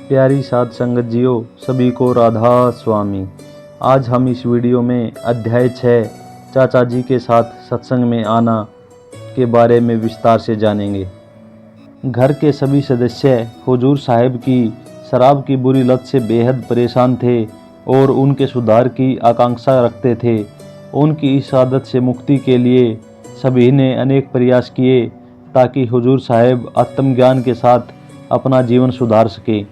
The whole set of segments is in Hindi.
प्यारी साध संगत जियो, सभी को राधा स्वामी। आज हम इस वीडियो में अध्याय 6 चाचा जी के साथ सत्संग में आना के बारे में विस्तार से जानेंगे। घर के सभी सदस्य हुजूर साहिब की शराब की बुरी लत से बेहद परेशान थे और उनके सुधार की आकांक्षा रखते थे। उनकी इस आदत से मुक्ति के लिए सभी ने अनेक प्रयास किए ताकि हुजूर साहिब आत्मज्ञान के साथ अपना जीवन सुधार सके।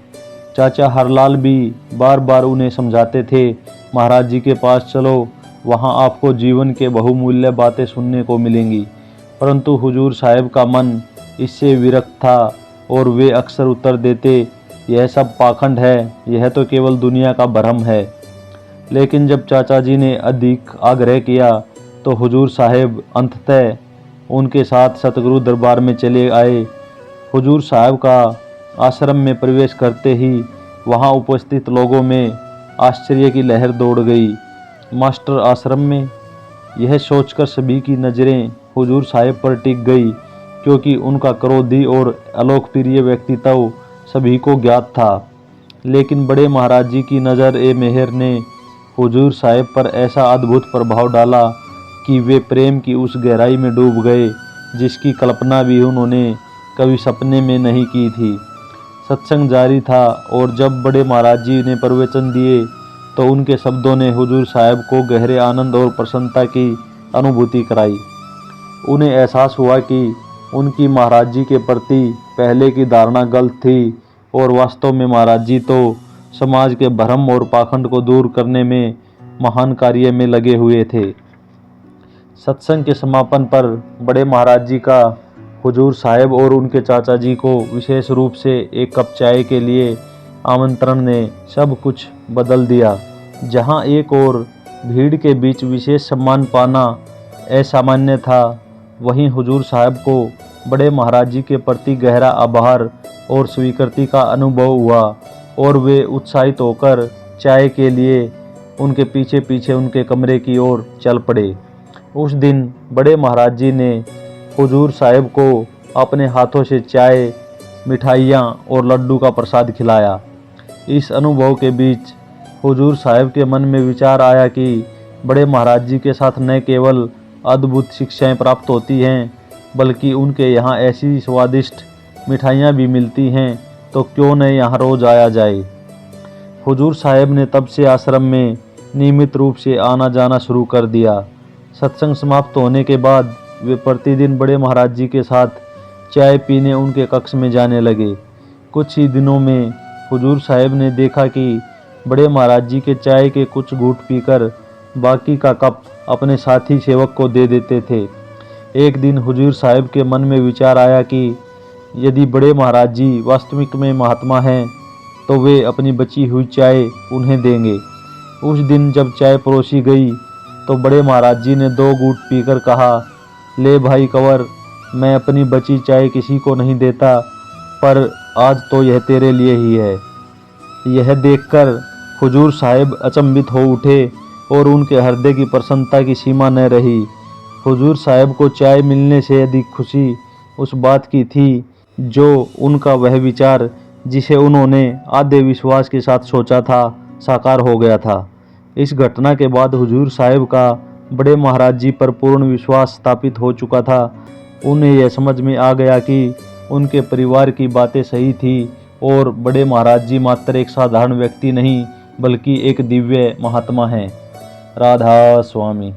चाचा हरलाल भी बार बार उन्हें समझाते थे, महाराज जी के पास चलो, वहाँ आपको जीवन के बहुमूल्य बातें सुनने को मिलेंगी। परंतु हुजूर साहिब का मन इससे विरक्त था और वे अक्सर उत्तर देते, यह सब पाखंड है, यह तो केवल दुनिया का भ्रम है। लेकिन जब चाचा जी ने अधिक आग्रह किया तो हुजूर साहिब अंततः उनके साथ सतगुरु दरबार में चले आए। हुजूर साहिब का आश्रम में प्रवेश करते ही वहां उपस्थित लोगों में आश्चर्य की लहर दौड़ गई। मास्टर आश्रम में, यह सोचकर सभी की नज़रें हुजूर साहिब पर टिक गई, क्योंकि उनका क्रोधी और अलोकप्रिय व्यक्तित्व सभी को ज्ञात था। लेकिन बड़े महाराज जी की नज़र ए मेहर ने हुजूर साहिब पर ऐसा अद्भुत प्रभाव डाला कि वे प्रेम की उस गहराई में डूब गए जिसकी कल्पना भी उन्होंने कभी सपने में नहीं की थी। सत्संग जारी था और जब बड़े महाराज जी ने प्रवचन दिए तो उनके शब्दों ने हुजूर साहिब को गहरे आनंद और प्रसन्नता की अनुभूति कराई। उन्हें एहसास हुआ कि उनकी महाराज जी के प्रति पहले की धारणा गलत थी और वास्तव में महाराज जी तो समाज के भ्रम और पाखंड को दूर करने में महान कार्य में लगे हुए थे। सत्संग के समापन पर बड़े महाराज जी का हुजूर साहिब और उनके चाचा जी को विशेष रूप से एक कप चाय के लिए आमंत्रण ने सब कुछ बदल दिया। जहां एक और भीड़ के बीच विशेष सम्मान पाना असामान्य था, वहीं हुजूर साहिब को बड़े महाराज जी के प्रति गहरा आभार और स्वीकृति का अनुभव हुआ और वे उत्साहित होकर चाय के लिए उनके पीछे पीछे उनके कमरे की ओर चल पड़े। उस दिन बड़े महाराज जी ने हुजूर साहिब को अपने हाथों से चाय, मिठाइयाँ और लड्डू का प्रसाद खिलाया। इस अनुभव के बीच हुजूर साहिब के मन में विचार आया कि बड़े महाराज जी के साथ न केवल अद्भुत शिक्षाएं प्राप्त होती हैं, बल्कि उनके यहाँ ऐसी स्वादिष्ट मिठाइयाँ भी मिलती हैं, तो क्यों न यहाँ रोज़ आया जाए। हुजूर साहिब ने तब से आश्रम में नियमित रूप से आना जाना शुरू कर दिया। सत्संग समाप्त होने के बाद वे प्रतिदिन बड़े महाराज जी के साथ चाय पीने उनके कक्ष में जाने लगे। कुछ ही दिनों में हुजूर साहिब ने देखा कि बड़े महाराज जी के चाय के कुछ घूंट पीकर बाकी का कप अपने साथी सेवक को दे देते थे। एक दिन हुजूर साहिब के मन में विचार आया कि यदि बड़े महाराज जी वास्तविक में महात्मा हैं तो वे अपनी बची हुई चाय उन्हें देंगे। उस दिन जब चाय परोसी गई तो बड़े महाराज जी ने 2 घूंट पीकर कहा, ले भाई कंवर, मैं अपनी बची चाय किसी को नहीं देता, पर आज तो यह तेरे लिए ही है। यह देखकर हुजूर साहिब अचंभित हो उठे और उनके हृदय की प्रसन्नता की सीमा न रही। हुजूर साहिब को चाय मिलने से अधिक खुशी उस बात की थी जो उनका वह विचार जिसे उन्होंने आधे विश्वास के साथ सोचा था साकार हो गया था। इस घटना के बाद हुजूर साहिब का बड़े महाराज जी पर पूर्ण विश्वास स्थापित हो चुका था। उन्हें यह समझ में आ गया कि उनके परिवार की बातें सही थी और बड़े महाराज जी मात्र एक साधारण व्यक्ति नहीं, बल्कि एक दिव्य महात्मा हैं। राधा स्वामी।